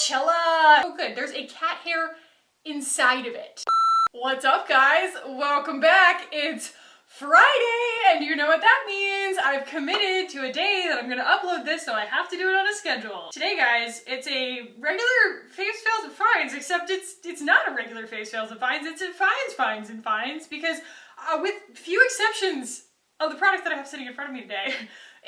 Coachella. Oh good, there's a cat hair inside of it. What's up guys? Welcome back. It's Friday and you know what that means. I've committed to a day that I'm gonna upload this, so I have to do it on a schedule. Today guys, it's a regular Faves, Fails, and Finds, except it's not a regular Faves, Fails, and Finds, it's a Finds, and Finds, because with few exceptions of the product that I have sitting in front of me today,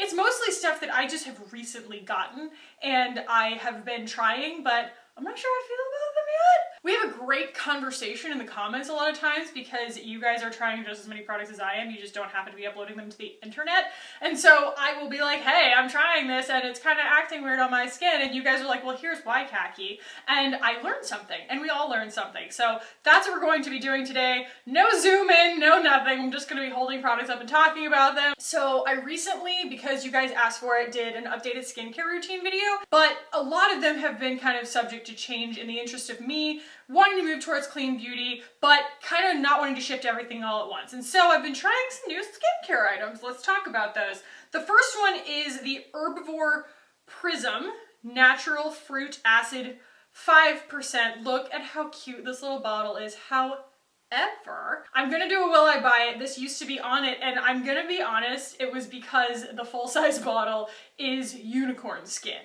it's mostly stuff that I just have recently gotten and I have been trying, but I'm not sure how I feel about them yet. We have a great conversation in the comments a lot of times because you guys are trying just as many products as I am, you just don't happen to be uploading them to the internet. And so I will be like, hey, I'm trying this and it's kind of acting weird on my skin, and you guys are like, well, here's why, Khaki. And I learned something, and we all learned something. So that's what we're going to be doing today. No zoom in, no nothing. I'm just gonna be holding products up and talking about them. So I recently, because you guys asked for it, did an updated skincare routine video, but a lot of them have been kind of subject to change in the interest of me wanting to move towards clean beauty, but kind of not wanting to shift everything all at once. And so I've been trying some new skincare items. Let's talk about those. The first one is the Herbivore Prism Natural Fruit Acid 5%. Look at how cute this little bottle is. However, I'm gonna do a will I buy it. This used to be on it, and I'm gonna be honest, it was because the full-size bottle is unicorn skin.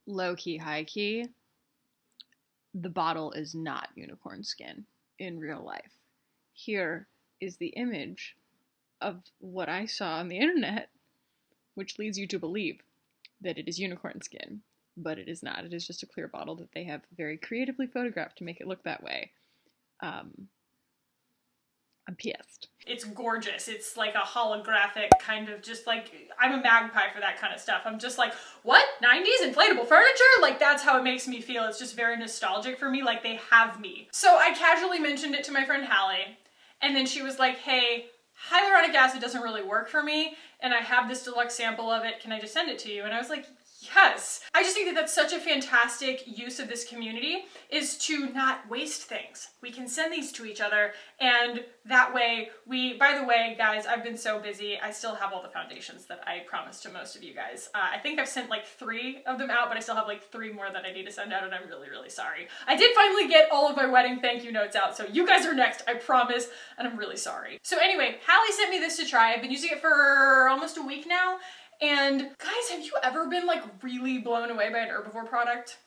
Low-key, high-key, the bottle is not unicorn skin in real life. Here is the image of what I saw on the internet, which leads you to believe that it is unicorn skin, but it is not. It is just a clear bottle that they have very creatively photographed to make it look that way. I'm pissed. It's gorgeous. It's like a holographic kind of, just like, I'm a magpie for that kind of stuff. I'm just like, what? 90s inflatable furniture? Like, that's how it makes me feel. It's just very nostalgic for me, like they have me. So I casually mentioned it to my friend Hallie, and then she was like, hey, hyaluronic acid doesn't really work for me, and I have this deluxe sample of it. Can I just send it to you? And I was like, yes. I just think that that's such a fantastic use of this community, is to not waste things. We can send these to each other, and that way by the way, guys, I've been so busy. I still have all the foundations that I promised to most of you guys. I think I've sent like 3 of them out, but I still have like 3 more that I need to send out, and I'm really, really sorry. I did finally get all of my wedding thank you notes out, so you guys are next, I promise, and I'm really sorry. So anyway, Hallie sent me this to try. I've been using it for almost a week now. And guys, have you ever been like really blown away by an Herbivore product?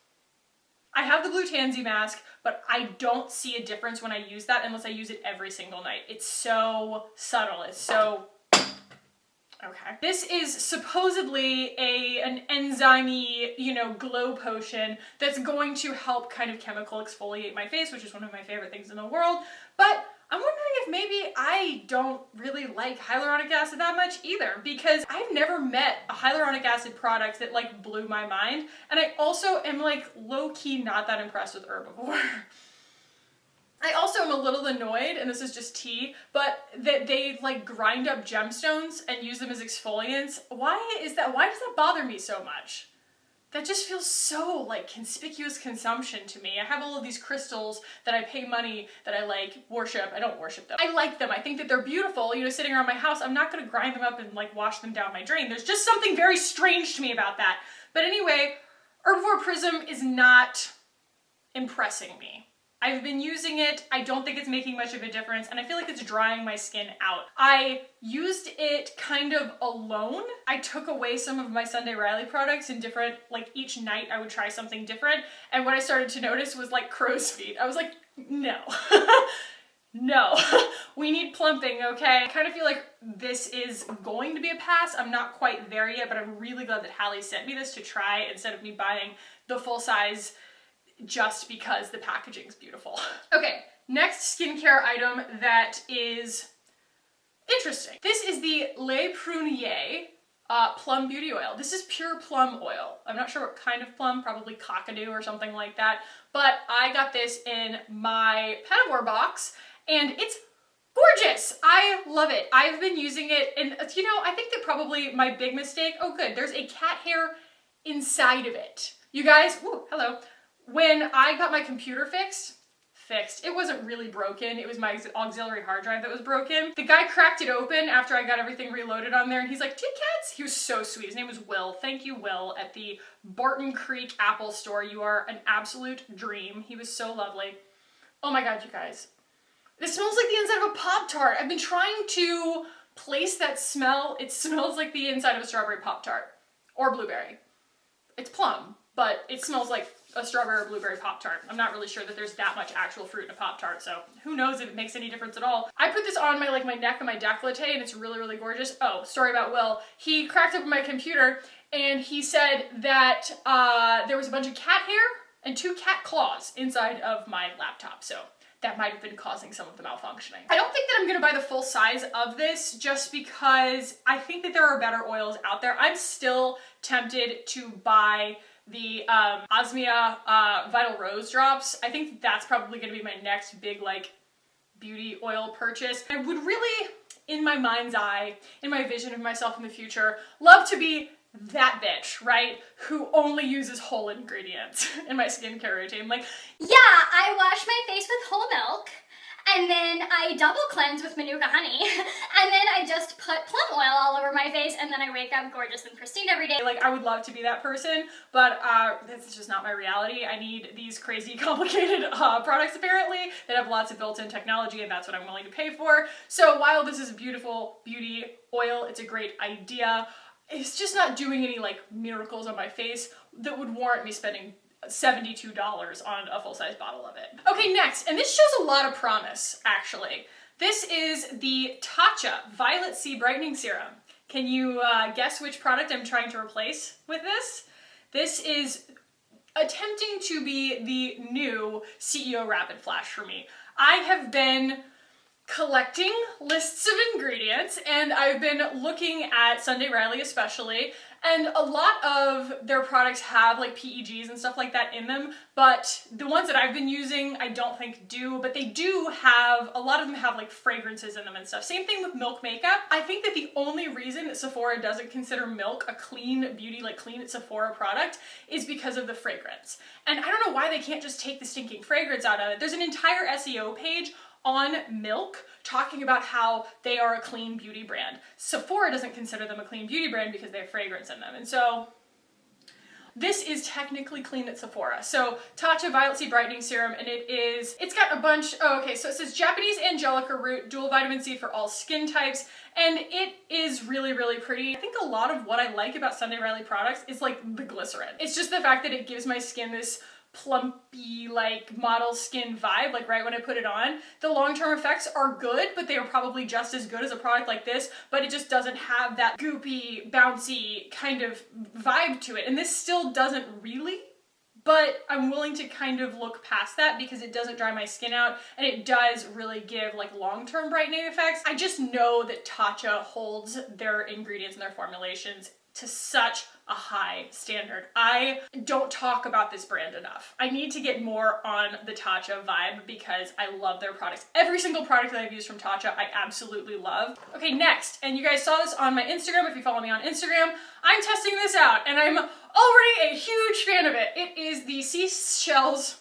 I have the blue tansy mask, but I don't see a difference when I use that unless I use it every single night. It's so subtle, it's so... okay. This is supposedly an enzyme-y, you know, glow potion that's going to help kind of chemical exfoliate my face, which is one of my favorite things in the world, but I'm wondering if maybe I don't really like hyaluronic acid that much either, because I've never met a hyaluronic acid product that like blew my mind, and I also am like low-key not that impressed with Herbivore. I also am a little annoyed, and this is just tea, but that they like grind up gemstones and use them as exfoliants. Why is that? Why does that bother me so much? That just feels so like conspicuous consumption to me. I have all of these crystals that I pay money, that I like worship. I don't worship them. I like them. I think that they're beautiful, you know, sitting around my house. I'm not gonna grind them up and like wash them down my drain. There's just something very strange to me about that. But anyway, Herbivore Prism is not impressing me. I've been using it, I don't think it's making much of a difference, and I feel like it's drying my skin out. I used it kind of alone. I took away some of my Sunday Riley products in different, like each night I would try something different, and what I started to notice was like crow's feet. I was like, no. No, we need plumping, okay? I kind of feel like this is going to be a pass. I'm not quite there yet, but I'm really glad that Hallie sent me this to try instead of me buying the full size just because the packaging's beautiful. Okay, next skincare item that is interesting. This is the Le Prunier Plum Beauty Oil. This is pure plum oil. I'm not sure what kind of plum, probably cockadoo or something like that, but I got this in my Herbivore box, and it's gorgeous. I love it. I've been using it, and you know, I think that probably my big mistake, oh good, there's a cat hair inside of it. You guys, ooh, hello. When I got my computer fixed, fixed. It wasn't really broken. It was my auxiliary hard drive that was broken. The guy cracked it open after I got everything reloaded on there, and he's like, "Do you have cats?" He was so sweet. His name was Will. Thank you, Will, at the Barton Creek Apple store. You are an absolute dream. He was so lovely. Oh my God, you guys. This smells like the inside of a Pop-Tart. I've been trying to place that smell. It smells like the inside of a strawberry Pop-Tart or blueberry. It's plum, but it smells like a strawberry or blueberry Pop-Tart. I'm not really sure that there's that much actual fruit in a Pop-Tart, so who knows if it makes any difference at all. I put this on my my neck and my décolleté, and it's really, really gorgeous. Oh, story about Will. He cracked open my computer, and he said that there was a bunch of cat hair and 2 cat claws inside of my laptop, so that might have been causing some of the malfunctioning. I don't think that I'm gonna buy the full size of this just because I think that there are better oils out there. I'm still tempted to buy the Osmia Vital Rose Drops. I think that's probably gonna be my next big beauty oil purchase. I would really, in my mind's eye, in my vision of myself in the future, love to be that bitch, right? Who only uses whole ingredients in my skincare routine. I'm like, yeah, I wash my face with whole milk, and then I double cleanse with Manuka honey, and then I just put plum oil all over my face, and then I wake up gorgeous and pristine every day. I would love to be that person, but that's just not my reality. I need these crazy complicated products apparently that have lots of built-in technology, and that's what I'm willing to pay for. So while this is a beautiful beauty oil, it's a great idea. It's just not doing any miracles on my face that would warrant me spending $72 on a full-size bottle of it. Okay, next, and this shows a lot of promise, actually. This is the Tatcha Violet C Brightening Serum. Can you guess which product I'm trying to replace with this? This is attempting to be the new CEO Rapid Flash for me. I have been collecting lists of ingredients, and I've been looking at Sunday Riley especially, and a lot of their products have PEGs and stuff like that in them, but the ones that I've been using I don't think do, but they do have, a lot of them have fragrances in them and stuff. Same thing with Milk makeup. I think that the only reason that Sephora doesn't consider Milk a clean beauty, clean at Sephora product is because of the fragrance. And I don't know why they can't just take the stinking fragrance out of it. There's an entire SEO page on Milk talking about how they are a clean beauty brand. Sephora doesn't consider them a clean beauty brand because they have fragrance in them. And so this is technically clean at Sephora. So Tatcha Violet C Brightening Serum, and it's got a bunch, oh okay, so it says Japanese Angelica Root, dual vitamin C for all skin types, and it is really, really pretty. I think a lot of what I like about Sunday Riley products is the glycerin. It's just the fact that it gives my skin this plumpy model skin vibe right when I put it on. The long-term effects are good, but they are probably just as good as a product like this, but it just doesn't have that goopy, bouncy kind of vibe to it. And this still doesn't really, but I'm willing to kind of look past that because it doesn't dry my skin out, and it does really give long-term brightening effects. I just know that Tatcha holds their ingredients and their formulations to such a high standard. I don't talk about this brand enough. I need to get more on the Tatcha vibe because I love their products. Every single product that I've used from Tatcha, I absolutely love. Okay, next, and you guys saw this on my Instagram if you follow me on Instagram, I'm testing this out and I'm already a huge fan of it. It is the Seashells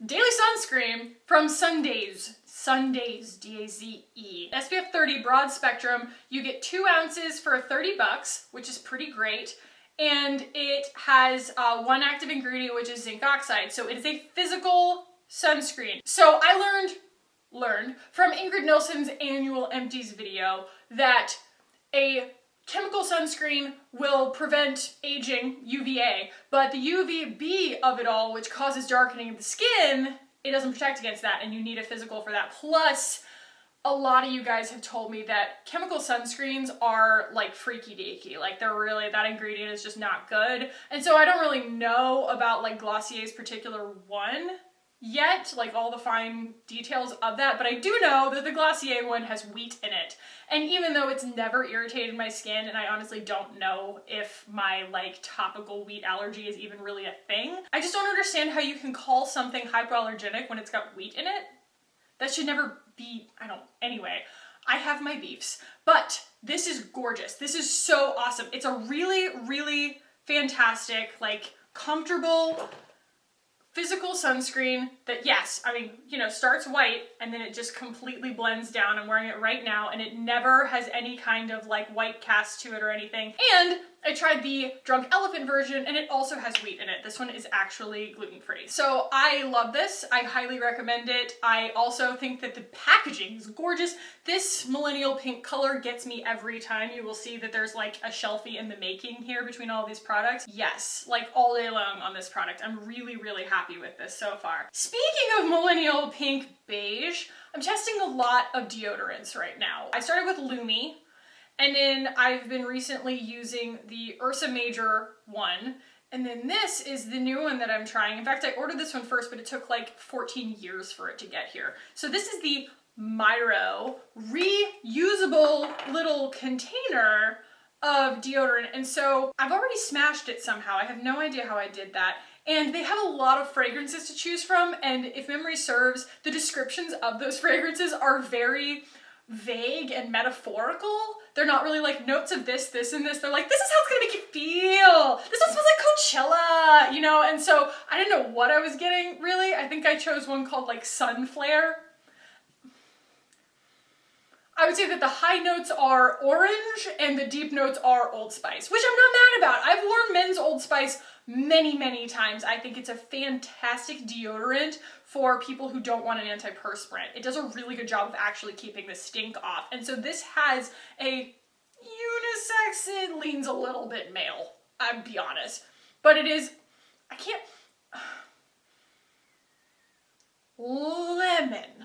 Daily Sunscreen from Sundaze, D-A-Z-E. SPF 30 broad spectrum. You get 2 ounces for $30, which is pretty great. And it has one active ingredient, which is zinc oxide. So it is a physical sunscreen. So I learned from Ingrid Nilsson's annual empties video that a chemical sunscreen will prevent aging, UVA, but the UVB of it all, which causes darkening of the skin, it doesn't protect against that, and you need a physical for that. Plus, a lot of you guys have told me that chemical sunscreens are freaky deaky. They're really, that ingredient is just not good. And so I don't really know about Glossier's particular one yet, all the fine details of that, but I do know that the Glossier one has wheat in it. And even though it's never irritated my skin, and I honestly don't know if my topical wheat allergy is even really a thing, I just don't understand how you can call something hypoallergenic when it's got wheat in it. That should never be, anyway, I have my beefs, but this is gorgeous. This is so awesome. It's a really, really fantastic, comfortable physical sunscreen that, yes, I mean, you know, starts white and then it just completely blends down. I'm wearing it right now and it never has any kind of like white cast to it or anything. And I tried the Drunk Elephant version and it also has wheat in it. This one is actually gluten-free. So I love this. I highly recommend it. I also think that the packaging is gorgeous. This millennial pink color gets me every time. You will see that there's like a shelfie in the making here between all these products. Yes, like all day long on this product. I'm really, really happy with this so far. Speaking of millennial pink beige, I'm testing a lot of deodorants right now. I started with Lumi, and then I've been recently using the Ursa Major one. And then this is the new one that I'm trying. In fact, I ordered this one first, but it took like 14 years for it to get here. So this is the MYRO reusable little container of deodorant. And so I've already smashed it somehow. I have no idea how I did that. And they have a lot of fragrances to choose from. And if memory serves, the descriptions of those fragrances are very vague and metaphorical. They're not really like notes of this, this, and this. They're like, this is how it's gonna make you feel. This one smells like Coachella, you know? And so I didn't know what I was getting, really. I think I chose one called like Sun Flare. I would say that the high notes are orange and the deep notes are Old Spice, which I'm not mad about. I've worn men's Old Spice many, many times. I think it's a fantastic deodorant for people who don't want an antiperspirant. It does a really good job of actually keeping the stink off. And so this has a unisex, it leans a little bit male, I'll be honest. But it is, I can't, lemon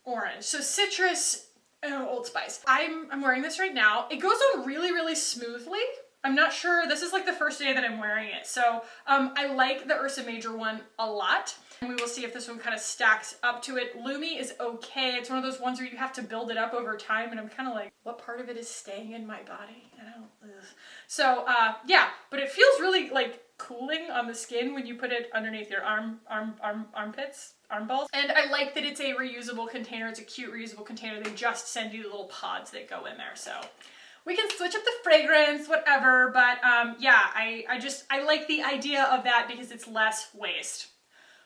orange. So citrus and Old Spice. I'm wearing this right now. It goes on really, really smoothly. I'm not sure, this is like the first day that I'm wearing it. So I like the Ursa Major one a lot. And we will see if this one kind of stacks up to it. Lumi is okay. It's one of those ones where you have to build it up over time. And I'm kind of like, what part of it is staying in my body? I don't, ugh. So yeah, but it feels really like cooling on the skin when you put it underneath your armpits, arm balls. And I like that it's a reusable container. It's a cute reusable container. They just send you the little pods that go in there. So we can switch up the fragrance, whatever, but yeah, I like the idea of that because it's less waste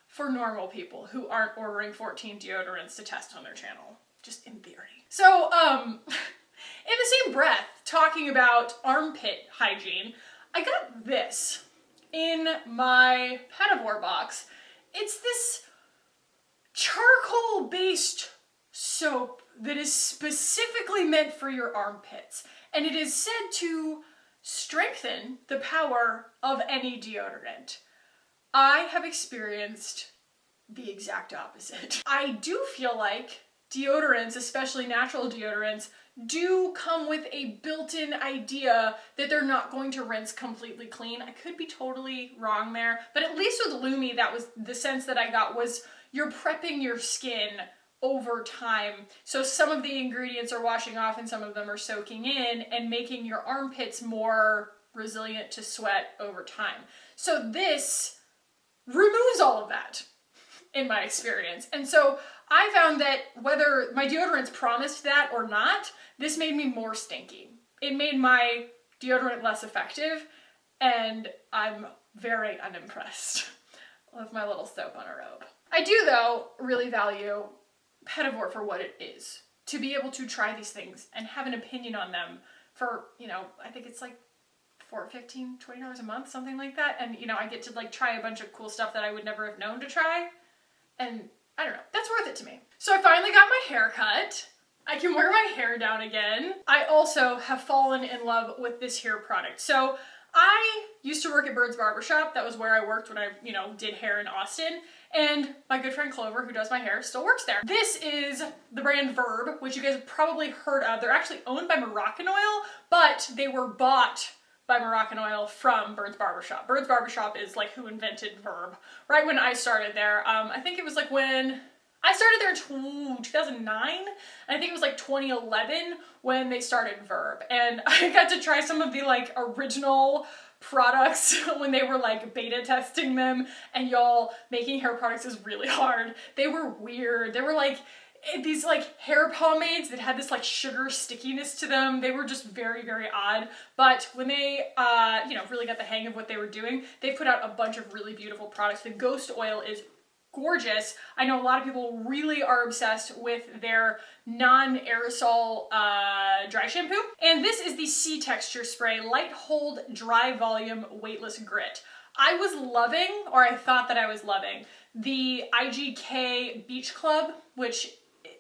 for normal people who aren't ordering 14 deodorants to test on their channel, just in theory. So, in the same breath, talking about armpit hygiene, I got this in my Herbivore box. It's this charcoal-based soap that is specifically meant for your armpits. And it is said to strengthen the power of any deodorant. I have experienced the exact opposite. I do feel like deodorants, especially natural deodorants, do come with a built-in idea that they're not going to rinse completely clean. I could be totally wrong there, but at least with Lumi, that was the sense that I got, was you're prepping your skin over time. So some of the ingredients are washing off and some of them are soaking in and making your armpits more resilient to sweat over time. So this removes all of that in my experience. And so I found that whether my deodorants promised that or not, this made me more stinky. It made my deodorant less effective, and I'm very unimpressed with my little soap on a robe. I do, though, really value Herbivore for what it is. To be able to try these things and have an opinion on them for, you know, I think it's like $15, $20 a month, something like that. And, you know, I get to like try a bunch of cool stuff that I would never have known to try. And I don't know, that's worth it to me. So I finally got my hair cut. I can wear my hair down again. I also have fallen in love with this hair product. So I used to work at Bird's Barbershop. That was where I worked when I, you know, did hair in Austin. And my good friend Clover, who does my hair, still works there. This is the brand Verb, which you guys have probably heard of. They're actually owned by Moroccanoil, but they were bought by Moroccanoil from Bird's Barbershop. Bird's Barbershop is like who invented Verb. Right when I started there, I think it was like when I started there in 2009, and I think it was like 2011 when they started Verb. And I got to try some of the like original products when they were like beta testing them, and y'all, making hair products is really hard. They were weird. They were like, these like hair pomades that had this like sugar stickiness to them. They were just very, very odd. But when they, you know, really got the hang of what they were doing, they put out a bunch of really beautiful products. The Ghost Oil is gorgeous. I know a lot of people really are obsessed with their non-aerosol dry shampoo. And this is the C Texture Spray Light Hold Dry Volume Weightless Grit. I was loving, or I thought that I was loving, the IGK Beach Club, which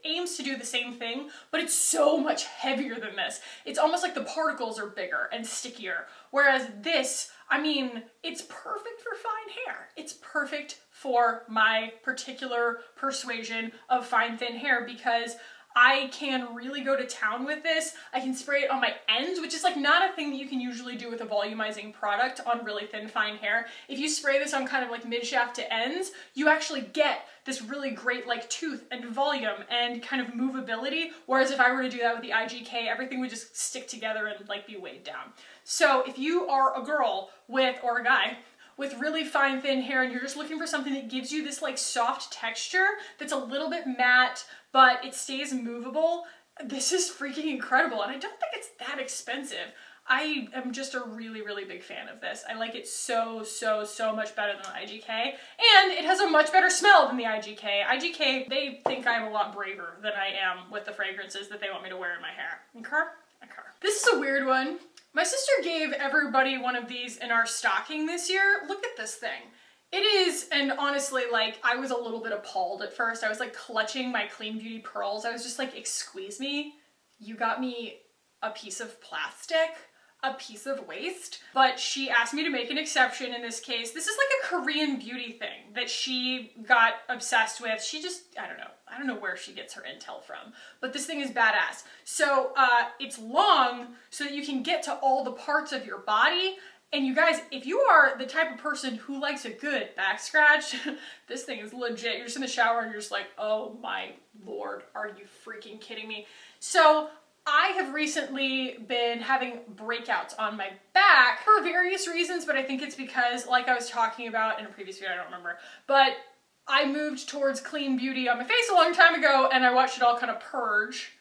aims to do the same thing, but it's so much heavier than this. It's almost like the particles are bigger and stickier. Whereas this, I mean, it's perfect for fine hair. It's perfect for my particular persuasion of fine, thin hair because I can really go to town with this. I can spray it on my ends, which is like not a thing that you can usually do with a volumizing product on really thin, fine hair. If you spray this on kind of like mid-shaft to ends, you actually get this really great like tooth and volume and kind of movability. Whereas if I were to do that with the IGK, everything would just stick together and like be weighed down. So if you are a girl with, or a guy, with really fine, thin hair and you're just looking for something that gives you this like soft texture that's a little bit matte, but it stays movable, this is freaking incredible. And I don't think it's that expensive. I am just a really, really big fan of this. I like it so, so, so much better than the IGK. And it has a much better smell than the IGK. IGK, they think I'm a lot braver than I am with the fragrances that they want me to wear in my hair. Okay? Okay. This is a weird one. My sister gave everybody one of these in our stocking this year. Look at this thing. It is, and honestly, like, I was a little bit appalled at first. I was like clutching my Clean Beauty pearls. I was just like, excuse me, you got me a piece of plastic, a piece of waste. But she asked me to make an exception in this case. This is like a Korean beauty thing that she got obsessed with. She just, I don't know where she gets her intel from, but this thing is badass. So it's long so that you can get to all the parts of your body. And you guys, if you are the type of person who likes a good back scratch, this thing is legit. You're just in the shower and you're just like, oh my Lord, are you freaking kidding me? So I have recently been having breakouts on my back for various reasons, but I think it's because, like I was talking about in a previous video, I don't remember, but I moved towards clean beauty on my face a long time ago and I watched it all kind of purge.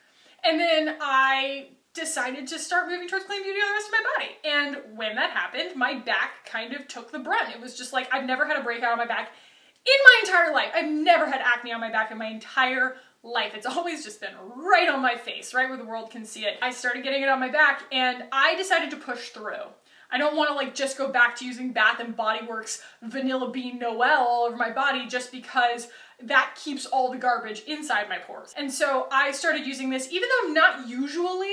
And then I decided to start moving towards clean beauty on the rest of my body. And when that happened, my back kind of took the brunt. It was just like, I've never had a breakout on my back in my entire life. I've never had acne on my back in my entire life. It's always just been right on my face, right where the world can see it. I started getting it on my back and I decided to push through. I don't want to like just go back to using Bath & Body Works Vanilla Bean Noel all over my body just because that keeps all the garbage inside my pores. And so I started using this, even though I'm not usually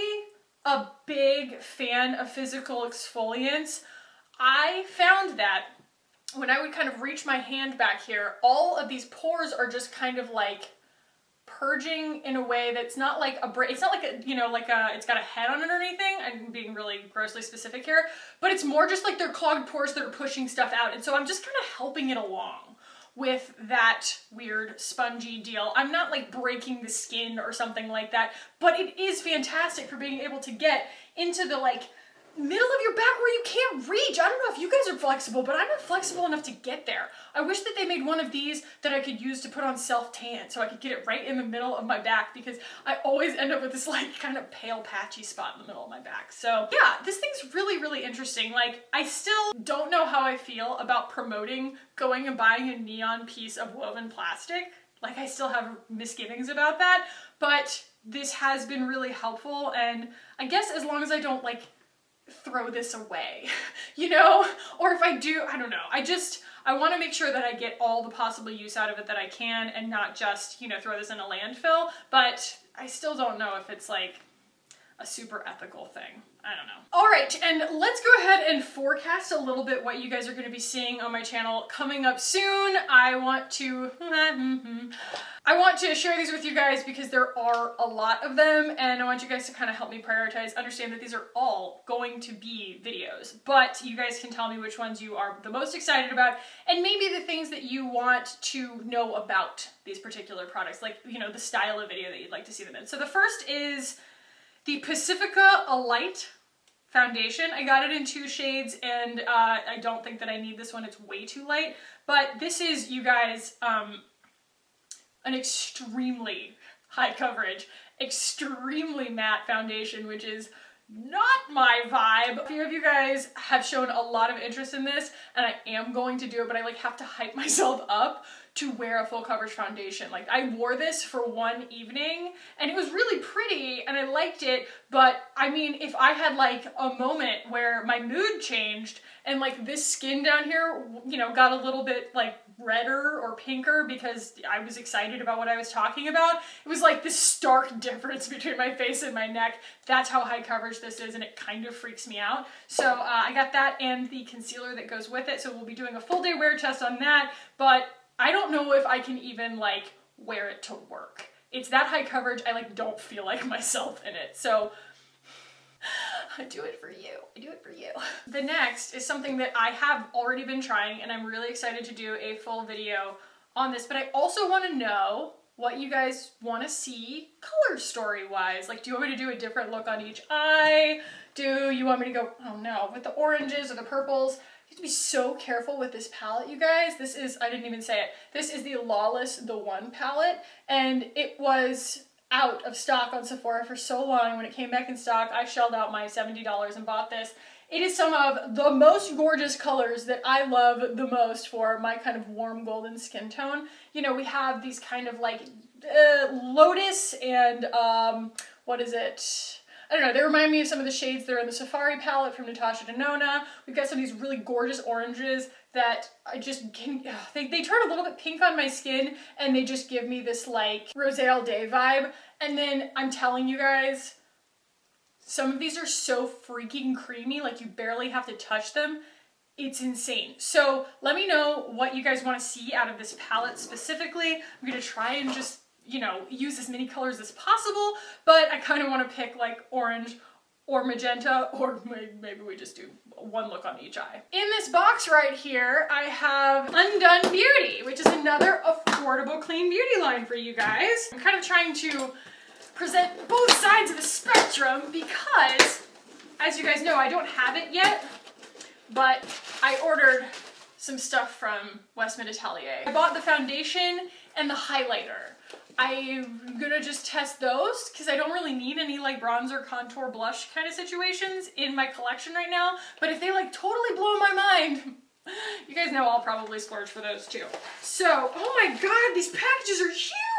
a big fan of physical exfoliants. I found that when I would kind of reach my hand back here, all of these pores are just kind of like purging in a way that's not like it's not like a, you know, like a, it's got a head on it or anything. I'm being really grossly specific here, but it's more just like they're clogged pores that are pushing stuff out. And so I'm just kind of helping it along with that weird spongy deal. I'm not like breaking the skin or something like that, but it is fantastic for being able to get into the like middle of your back where you can't reach. I don't know if you guys are flexible, but I'm not flexible enough to get there. I wish that they made one of these that I could use to put on self-tan so I could get it right in the middle of my back because I always end up with this like kind of pale patchy spot in the middle of my back. So yeah, this thing's really, really interesting. Like I still don't know how I feel about promoting going and buying a neon piece of woven plastic. Like I still have misgivings about that, but this has been really helpful. And I guess as long as I don't like throw this away, you know? Or if I do, I don't know. I want to make sure that I get all the possible use out of it that I can and not just, you know, throw this in a landfill. But I still don't know if it's like a super ethical thing. I don't know. All right, and let's go ahead and forecast a little bit what you guys are going to be seeing on my channel coming up soon. I want to share these with you guys because there are a lot of them and I want you guys to kind of help me prioritize, understand that these are all going to be videos, but you guys can tell me which ones you are the most excited about and maybe the things that you want to know about these particular products, like, you know, the style of video that you'd like to see them in. So the first is the Pacifica Alight foundation. I got it in 2 shades and I don't think that I need this one. It's way too light. But this is, you guys, an extremely high coverage, extremely matte foundation, which is not my vibe. A few of you guys have shown a lot of interest in this, and I am going to do it, but I like have to hype myself up to wear a full coverage foundation. Like, I wore this for one evening and it was really pretty and I liked it, but I mean, if I had like a moment where my mood changed and like this skin down here, you know, got a little bit like redder or pinker because I was excited about what I was talking about, it was like this stark difference between my face and my neck. That's how high coverage this is, and it kind of freaks me out. So I got that and the concealer that goes with it, so we'll be doing a full day wear test on that, but I don't know if I can even like wear it to work. It's that high coverage, I like don't feel like myself in it. So I do it for you. I do it for you. The next is something that I have already been trying and I'm really excited to do a full video on this, but I also want to know what you guys want to see color story wise. Like, do you want me to do a different look on each eye? Do you want me to go, oh no, with the oranges or the purples? You have to be so careful with this palette, you guys. This is, I didn't even say it, this is the Lawless The One palette, and it was out of stock on Sephora for so long. When it came back in stock, I shelled out my $70 and bought this. It is some of the most gorgeous colors that I love the most for my kind of warm golden skin tone. You know, we have these kind of like lotus and what is it? I don't know, they remind me of some of the shades that are in the Safari palette from Natasha Denona. We've got some of these really gorgeous oranges that I just can, they turn a little bit pink on my skin and they just give me this like rosé all day vibe. And then I'm telling you guys, some of these are so freaking creamy, like you barely have to touch them. It's insane. So let me know what you guys want to see out of this palette specifically. I'm gonna try and just, you know, use as many colors as possible, but I kind of want to pick like orange or magenta, or maybe we just do one look on each eye. In this box right here, I have Undone Beauty, which is another affordable clean beauty line for you guys. I'm kind of trying to present both sides of the spectrum because, as you guys know, I don't have it yet, but I ordered some stuff from Westman Atelier. I bought the foundation and the highlighter. I'm gonna just test those because I don't really need any like bronzer, contour, blush kind of situations in my collection right now. But if they like totally blow my mind, you guys know I'll probably splurge for those too. So, oh my god, these packages are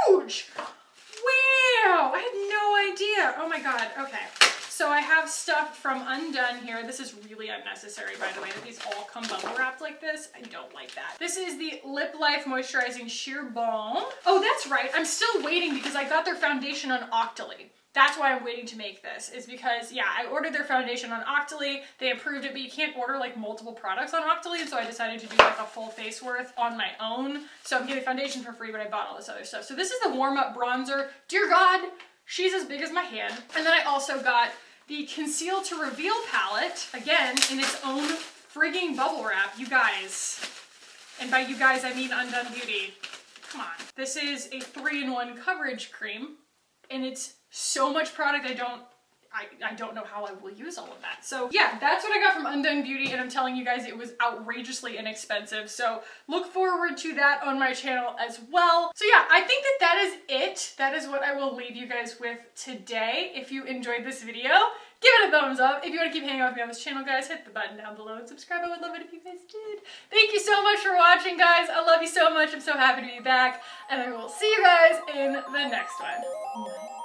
huge! Wow, I had no idea. Oh my god, okay. So I have stuff from Undone here. This is really unnecessary, by the way, that these all come bubble wrapped like this. I don't like that. This is the Lip Life Moisturizing Sheer Balm. Oh, that's right. I'm still waiting because I got their foundation on Octoly. That's why I'm waiting to make this, is because, yeah, I ordered their foundation on Octoly. They approved it, but you can't order like multiple products on Octoly, and so I decided to do like a full face worth on my own. So I'm getting foundation for free, but I bought all this other stuff. So this is the Warm Up Bronzer. Dear God, she's as big as my hand. And then I also got the Conceal to Reveal palette, again, in its own frigging bubble wrap, you guys. And by you guys, I mean Undone Beauty. Come on. This is a 3-in-1 coverage cream, and it's so much product I don't know how I will use all of that. So yeah, that's what I got from Undone Beauty, and I'm telling you guys it was outrageously inexpensive. So look forward to that on my channel as well. So yeah, I think that that is it. That is what I will leave you guys with today. If you enjoyed this video, give it a thumbs up. If you want to keep hanging out with me on this channel, guys, hit the button down below and subscribe. I would love it if you guys did. Thank you so much for watching, guys. I love you so much. I'm so happy to be back, and I will see you guys in the next one. Bye.